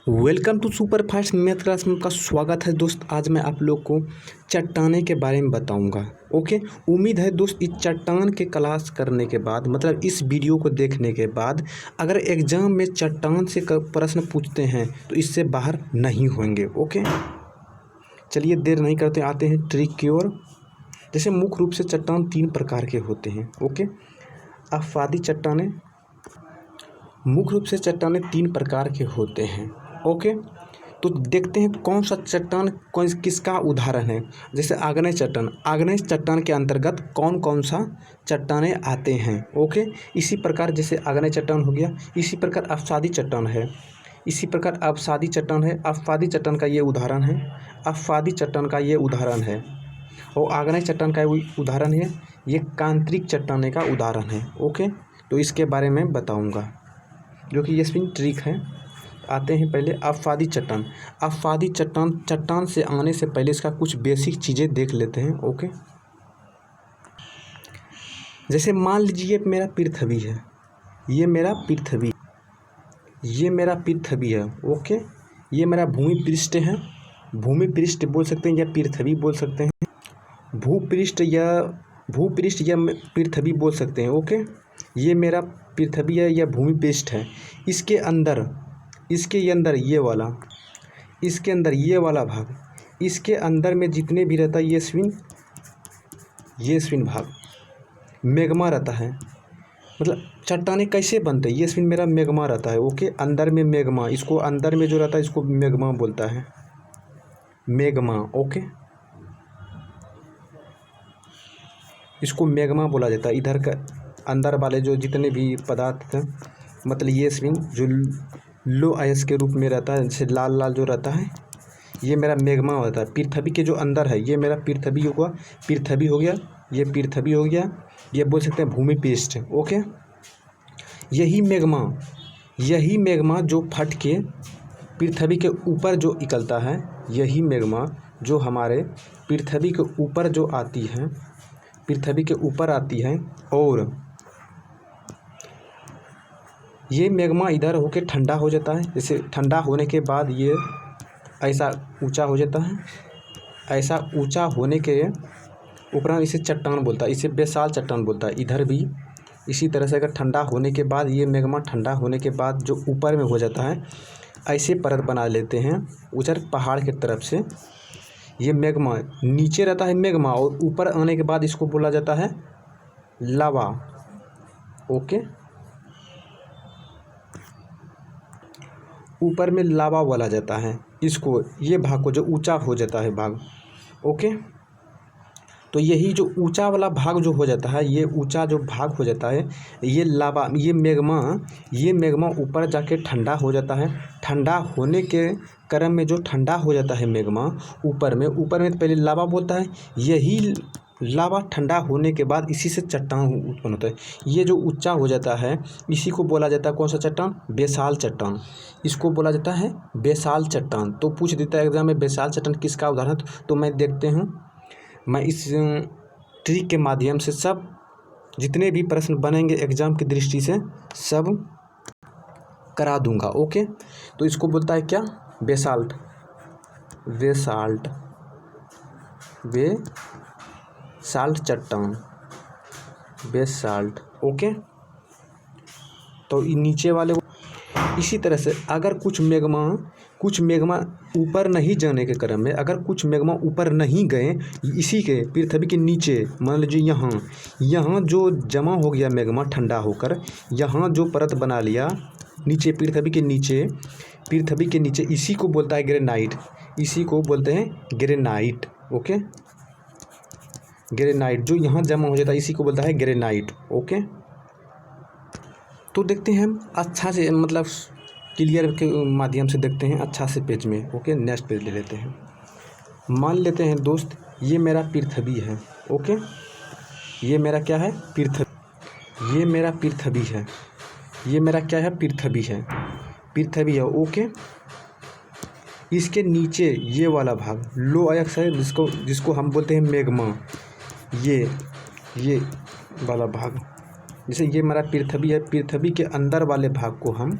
Welcome to super fast math class में आपका स्वागत है दोस्त। आज मैं आप लोग को चट्टाने के बारे में बताऊंगा। ओके, उम्मीद है दोस्त इस चट्टान के क्लास करने के बाद मतलब इस वीडियो को देखने के बाद अगर एग्जाम में चट्टान से प्रश्न पूछते हैं तो इससे बाहर नहीं होंगे। ओके, चलिए देर नहीं करते, आते हैं ट्रिक की ओर। जैसे मुख्य रूप से चट्टान तीन प्रकार के होते हैं। ओके, आफादी चट्टानें, मुख्य रूप से चट्टानें तीन प्रकार के होते हैं। ओके, तो देखते हैं कौन सा चट्टान किसका उदाहरण है। जैसे आग्नेय चट्टान, आग्नेय चट्टान के अंतर्गत कौन कौन सा चट्टानें आते हैं। ओके, इसी प्रकार जैसे आग्नेय चट्टान हो गया, इसी प्रकार अवसादी चट्टान है, इसी प्रकार अवसादी चट्टान है। अवसादी चट्टान का ये उदाहरण है, अवसादी चट्टान का ये उदाहरण है, और आग्नेय चट्टान का उदाहरण है, ये कांतरिक चट्टाने का उदाहरण है। ओके, तो इसके बारे में बताऊँगा जो कि ये स्पिन ट्रिक है। आते हैं पहले आफादी चट्टान। आफादी चट्टान से आने से पहले इसका कुछ बेसिक चीज़ें देख लेते हैं। ओके, जैसे मान लीजिए मेरा पृथ्वी है, ये मेरा पृथ्वी, ये मेरा पृथ्वी है। ओके, ये मेरा भूमि पृष्ठ है, भूमि पृष्ठ बोल सकते हैं या पृथ्वी बोल सकते हैं, भूपृष्ठ या पृथ्वी बोल सकते हैं। ओके, ये मेरा पृथ्वी है या भूमि पृष्ठ है। इसके अंदर ये वाला, इसके अंदर ये वाला भाग, इसके अंदर में जितने भी रहता है ये स्पिन भाग मैग्मा रहता है। मतलब चट्टानें कैसे बनते हैं, ये स्पिन मेरा मैग्मा रहता है। ओके, अंदर में मैग्मा, इसको अंदर में जो रहता है इसको मैग्मा बोलता है, मैग्मा। ओके, इसको मैग्मा बोला जाता है। इधर का अंदर वाले जो जितने भी पदार्थ हैं, मतलब ये स्पिन जो लो आयस के रूप में रहता है, जैसे लाल लाल जो रहता है, ये मेरा मैग्मा होता है। पृथ्वी के जो अंदर है ये मेरा पृथ्वी होगा, पृथ्वी हो गया, ये पृथ्वी हो गया, ये बोल सकते हैं भूमि पृष्ठ। ओके, यही मैग्मा जो फट के पृथ्वी के ऊपर जो निकलता है, यही मैग्मा जो हमारे पृथ्वी के ऊपर जो आती है, पृथ्वी के ऊपर आती है, और ये मैग्मा इधर होके ठंडा हो जाता है। जैसे ठंडा होने के बाद ये ऐसा ऊंचा हो जाता है, ऐसा ऊंचा होने के उपरांत इसे चट्टान बोलता है, इसे बेसाल चट्टान बोलता है। इधर भी इसी तरह से अगर ठंडा होने के बाद ये मैग्मा ठंडा होने के बाद जो ऊपर में हो जाता है, ऐसे परत बना लेते हैं उधर पहाड़ की तरफ से। ये मैग्मा नीचे रहता है मैग्मा, और ऊपर आने के बाद इसको बोला जाता है लावा। ओके, ऊपर में लावा बोला जाता है इसको, ये भाग को जो ऊंचा हो जाता है भाग। ओके, तो यही जो ऊंचा वाला भाग जो हो जाता है, ये ऊंचा जो भाग हो जाता है, ये लावा, ये मैग्मा ऊपर जाके ठंडा हो जाता है। ठंडा होने के क्रम में जो ठंडा हो जाता है मैग्मा ऊपर में तो पहले लावा बोलता है। यही लावा ठंडा होने के बाद इसी से चट्टान उत्पन्न होता है। ये जो ऊंचा हो जाता है इसी को बोला जाता है कौन सा चट्टान, बेसाल चट्टान। इसको बोला जाता है बेसाल चट्टान। तो पूछ देता है एग्जाम में बेसाल चट्टान किसका उदाहरण। तो मैं देखते हूँ, मैं इस ट्रिक के माध्यम से सब जितने भी प्रश्न बनेंगे एग्जाम की दृष्टि से सब करा दूंगा। ओके, तो इसको बोलता है क्या, बेसाल्ट, बेसाल्ट चट्टान, बेसाल्ट। ओके, तो नीचे वाले इसी तरह से अगर कुछ मैग्मा ऊपर नहीं जाने के क्रम में, अगर कुछ मैग्मा ऊपर नहीं गए, इसी के पृथ्वी के नीचे मान लीजिए यहाँ जो जमा हो गया मैग्मा ठंडा होकर, यहाँ जो परत बना लिया नीचे पृथ्वी के नीचे, इसी को बोलता है ग्रेनाइट, इसी को बोलते हैं ग्रेनाइट। ओके, ग्रेनाइट जो यहाँ जमा हो जाता है इसी को बोलता है ग्रेनाइट। ओके, तो देखते हैं हम अच्छा से, मतलब क्लियर के माध्यम से देखते हैं अच्छा से पेज में। ओके, नेक्स्ट पेज ले लेते हैं। मान लेते हैं दोस्त ये मेरा पृथ्वी है। ओके, ये मेरा क्या है, पृथ्वी, ये मेरा पृथ्वी है, ये मेरा क्या है, पृथ्वी है। ओके, इसके नीचे ये वाला भाग लो आयस है, जिसको हम बोलते हैं मैग्मा, ये वाला भाग, जैसे ये मेरा पृथ्वी है, पृथ्वी के अंदर वाले भाग को हम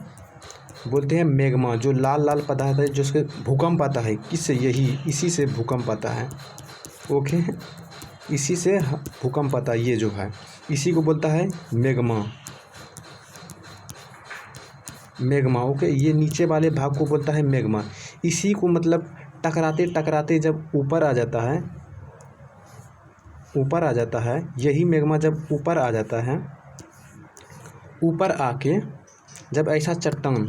बोलते हैं मैग्मा। जो लाल लाल पदार्थ है जिसके भूकंप आता है, किससे? इसी से भूकंप आता है। ओके, इसी से भूकंप आता है, ये जो है इसी को बोलता है मैग्मा। मैग्मा, ओके, ये नीचे वाले भाग को बोलता है मैग्मा। इसी को मतलब टकराते टकराते जब ऊपर आ जाता है, यही मैग्मा जब ऊपर आ जाता है, ऊपर आके जब ऐसा चट्टान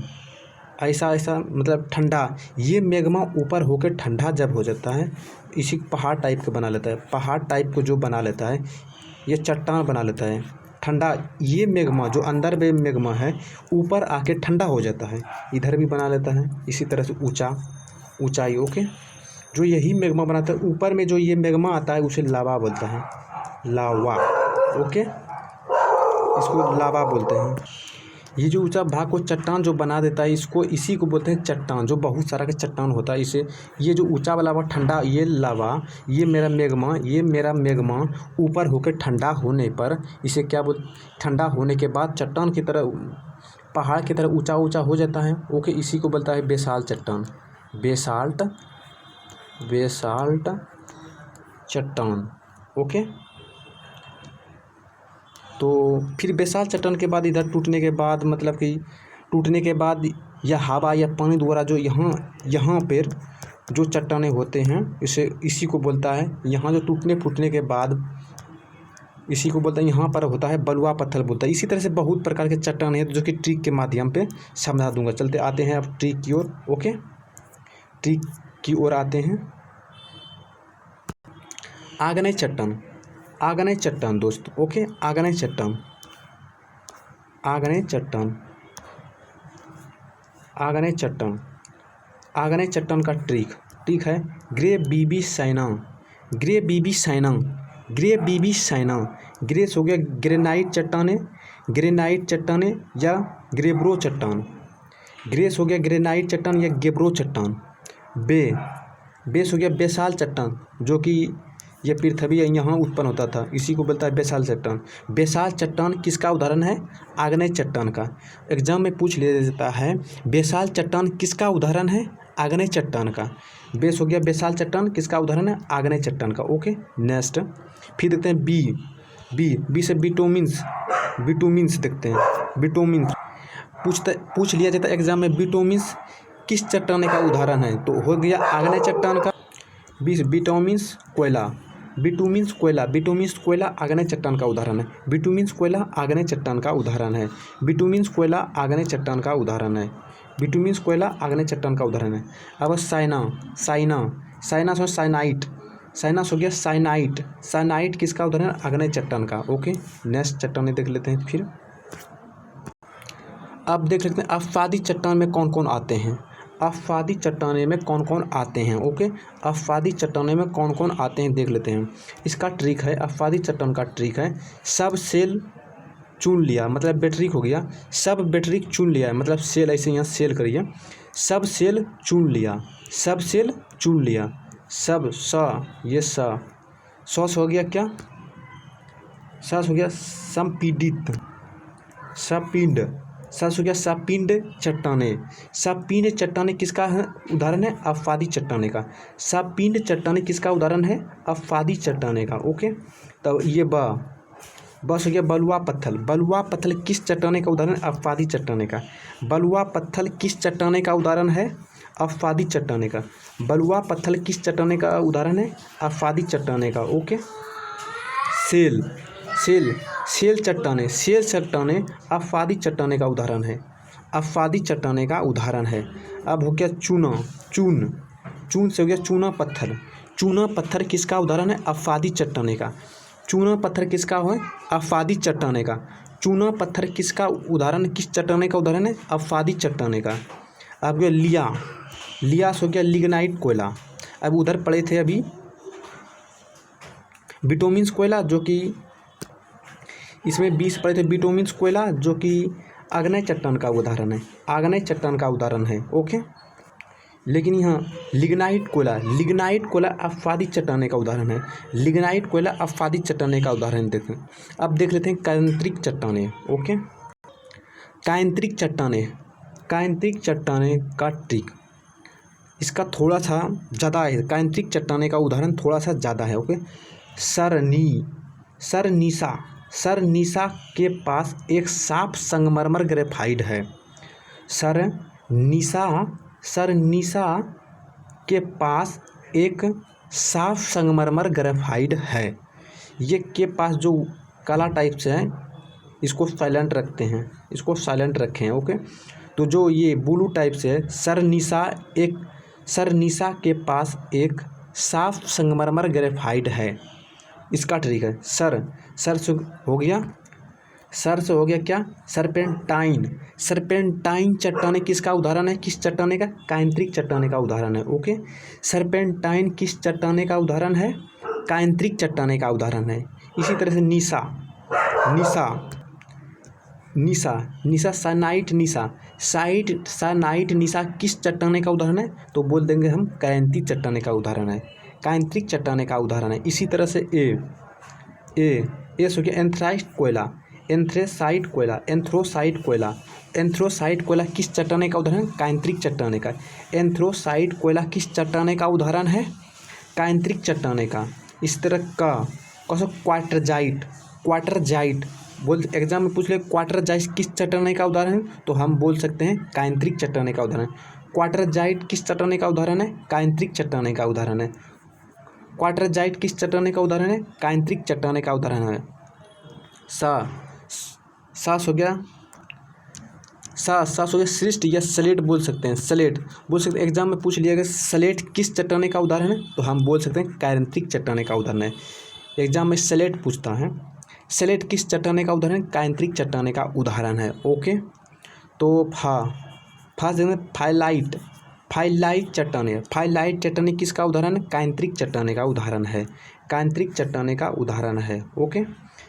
ऐसा मतलब ठंडा, ये मैग्मा ऊपर होकर ठंडा जब हो जाता है, इसी पहाड़ टाइप का बना लेता है। पहाड़ टाइप को जो बना लेता है, ये चट्टान बना लेता है ठंडा। ये मैग्मा जो अंदर में मैग्मा है, ऊपर आके ठंडा हो जाता है, इधर भी बना लेता है। इसी तरह से ऊंचाई, ओके, जो यही मैग्मा बनाता है। ऊपर में जो ये मैग्मा आता है उसे लावा बोलता है, लावा, ओके, इसको लावा बोलते हैं। ये जो ऊंचा भाग को चट्टान जो बना देता है, इसी को बोलते हैं चट्टान। जो बहुत सारा का चट्टान होता है, इसे ये जो ऊंचा वाला भाग ठंडा, ये लावा, ये मेरा मैग्मा ऊपर होकर ठंडा होने पर इसे क्या ठंडा होने के बाद चट्टान की तरह, पहाड़ की तरह ऊंचा ऊंचा हो जाता है। ओके, इसी को बोलता है बेसाल्ट चट्टान, बेसाल्ट चट्टान। ओके, तो फिर बेसाल्ट चट्टान के बाद इधर टूटने के बाद, मतलब कि टूटने के बाद या हवा या पानी द्वारा जो यहाँ पर जो चट्टानें होते हैं, इसी को बोलता है, यहाँ जो टूटने फूटने के बाद इसी को बोलता है, यहाँ पर होता है बलुआ पत्थर बोलता है। इसी तरह से बहुत प्रकार के चट्टान हैं जो कि ट्रिक के माध्यम पे समझा दूंगा। चलते आते हैं अब ट्रिक की ओर। ओके, ट्रिक की ओर आते हैं। आग्नेय चट्टान दोस्त, ओके, आग्नेय चट्टान का ट्रिक है ग्रे बीबी साइना। ग्रेस हो गया ग्रेनाइट चट्टाने या ग्रेब्रो चट्टान। ग्रेस हो गया ग्रेनाइट चट्टान या गेब्रो चट्टान। बेस हो गया बेसाल्ट चट्टान, जो कि ये पृथ्वी यहाँ उत्पन्न होता था, इसी को बोलता है बेसाल्ट चट्टान। बेसाल्ट चट्टान किसका उदाहरण है? आग्नेय चट्टान का। एग्जाम में पूछ लिया जाता है, बेसाल्ट चट्टान किसका उदाहरण है? आग्नेय चट्टान का। बेस हो गया बेसाल्ट चट्टान, किसका उदाहरण है? आग्नेय चट्टान का। ओके, नेक्स्ट फिर देखते हैं बी से बिटुमिन्स देखते हैं। बिटुमिन्स पूछ लिया जाता है एग्जाम में, बिटुमिन्स किस चट्टान का उदाहरण है? तो हो गया आग्नेय चट्टान का। बिटुमिन्स कोयला आग्नेय चट्टान का उदाहरण है। बिटुमिन्स कोयला आग्नेय चट्टान का उदाहरण है। अब साइनस हो गया साइनाइट किसका उदाहरण है? आग्नेय चट्टान का। ओके, नेक्स्ट चट्टान देख लेते हैं। फिर अब देख लेते हैं अफ़ादी चट्टान में कौन कौन आते हैं। ओके, अफ़ादी चट्टाने में कौन कौन आते हैं देख लेते हैं। इसका ट्रिक है, अफ़ादी चट्टान का ट्रिक है, सब सेल चुन लिया, मतलब बैटरी हो गया, सब बैटरी चुन लिया, मतलब सेल ऐसे यहाँ सेल करिए, सब सेल चुन लिया, सब ये सॉस हो गया क्या? सस हो गया संपीडित, सस हो गया सपिंड चट्टाने किसका है उदाहरण है? अफ़ादी चट्टाने का। सपिंड चट्टाने किसका उदाहरण है? अफ़ादी चट्टाने का। ओके, तो ये बस हो गया बलुआ पत्थर किस चट्टाने का उदाहरण है? अफ़ादी चट्टाने का। बलुआ पत्थर किस चट्टाने का उदाहरण है? अफ़ादी चट्टाने का। बलुआ पत्थर किस चट्टाने का उदाहरण है? अफ़ादी चट्टाने का। ओके, सेल चट्टाने अफ़ादी चट्टाने का उदाहरण है। अब हो गया चून से हो गया चूना पत्थर किसका उदाहरण है? अफ़ादी चट्टाने का। चूना पत्थर किसका है? अफ़ादी चट्टाने का। चूना पत्थर किसका उदाहरण, किस चट्टाने का उदाहरण है? अफ़ादी चट्टाने का। अब गया लिया हो गया लिग्नाइट कोयला। अब उधर पड़े थे अभी बिटुमिन्स कोयला, जो कि इसमें 20 पड़े थे बिटुमिन्स कोयला, जो कि आग्नेय चट्टान का उदाहरण है। ओके, लेकिन यहाँ लिग्नाइट कोयला अफ़ादी चट्टाने का उदाहरण है। देखें, अब देख लेते हैं कायांत्रिक चट्टाने। ओके, कायांत्रिक कायांत्रिक चट्टानें का ट्रिक, इसका थोड़ा सा ज़्यादा है। कायांत्रिक चट्टानें का उदाहरण थोड़ा सा ज़्यादा है। ओके, सरनीसा के पास एक साफ संगमरमर ग्रेफाइट है। सरनीसा के पास एक साफ संगमरमर ग्रेफाइट है। ये के पास जो काला टाइप से है इसको साइलेंट रखते हैं, इसको साइलेंट रखें। ओके, तो जो ये ब्लू टाइप से है, सरनीसा के पास एक साफ संगमरमर ग्रेफाइट है। इसका ट्रिक है सर से हो गया, सर से हो गया क्या, सरपेंटाइन चट्टानें किसका उदाहरण है, किस चट्टाने का, कायांत्रिक चट्टाने का उदाहरण है। ओके, सरपेंटाइन किस चट्टाने का उदाहरण है, कायांत्रिक चट्टाने का उदाहरण है। इसी तरह से साइनाइट निशा किस चट्टाने का उदाहरण है, तो बोल देंगे हम कायांत्रिक चट्टाने का उदाहरण है, कायांत्रिक चट्टाने का उदाहरण है। इसी तरह से हो गया एंथ्रोसाइट कोयला किस चट्टाने का उदाहरण, कायांत्रिक चट्टाने का। एंथ्रोसाइट कोयला किस चट्टाने का उदाहरण है, कायांत्रिक चट्टाने का। इस तरह का क्वार्टरजाइट बोल, एग्जाम में पूछ ले क्वार्टरजाइट किस चट्टाने का उदाहरण है, तो हम बोल सकते हैं कायांत्रिक चट्टाने का उदाहरण। क्वार्टरजाइट किस चट्टाने का उदाहरण है, कायांत्रिक चट्टाने का उदाहरण है। क्वार्टरजाइट किस चट्टाने का उदाहरण है, कायांत्रिक चट्टाने का उदाहरण है। सास हो गया श्रिस्ट या स्लेट बोल सकते हैं, एग्जाम में पूछ लिया गया स्लेट किस चट्टाने का उदाहरण है, तो हम बोल सकते हैं कायांत्रिक चट्टाने का उदाहरण है। एग्जाम में स्लेट पूछता है, स्लेट किस चट्टाने का उदाहरण, कायांत्रिक चट्टाने का उदाहरण है। ओके, तो फाइलाइट चट्टाने किसका उदाहरण है, कायांत्रिक चट्टाने का उदाहरण है, कायांत्रिक चट्टाने का उदाहरण है। ओके,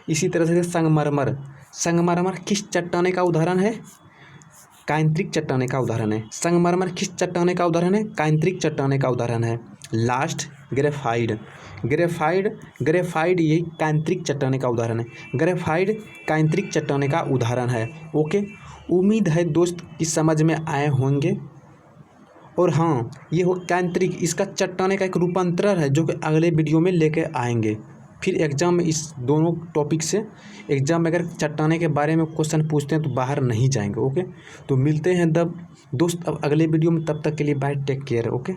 इसी तरह से संगमरमर किस चट्टाने का उदाहरण है, कायांत्रिक चट्टाने का उदाहरण है। संगमरमर किस चट्टाने का उदाहरण है, कायांत्रिक चट्टाने का उदाहरण है। लास्ट ग्रेफाइट ये कायांत्रिक चट्टाने का उदाहरण है, ग्रेफाइट कायांत्रिक चट्टाने का उदाहरण है। ओके, उम्मीद है दोस्त कि समझ में आए होंगे। और हाँ, ये हो कायांत्रिक, इसका चट्टाने का एक रूपांतरण है जो कि अगले वीडियो में लेके आएंगे। फिर एग्जाम में इस दोनों टॉपिक से एग्जाम में अगर चट्टाने के बारे में क्वेश्चन पूछते हैं तो बाहर नहीं जाएंगे। ओके, तो मिलते हैं दोस्त अब अगले वीडियो में, तब तक के लिए बाय, टेक केयर। ओके।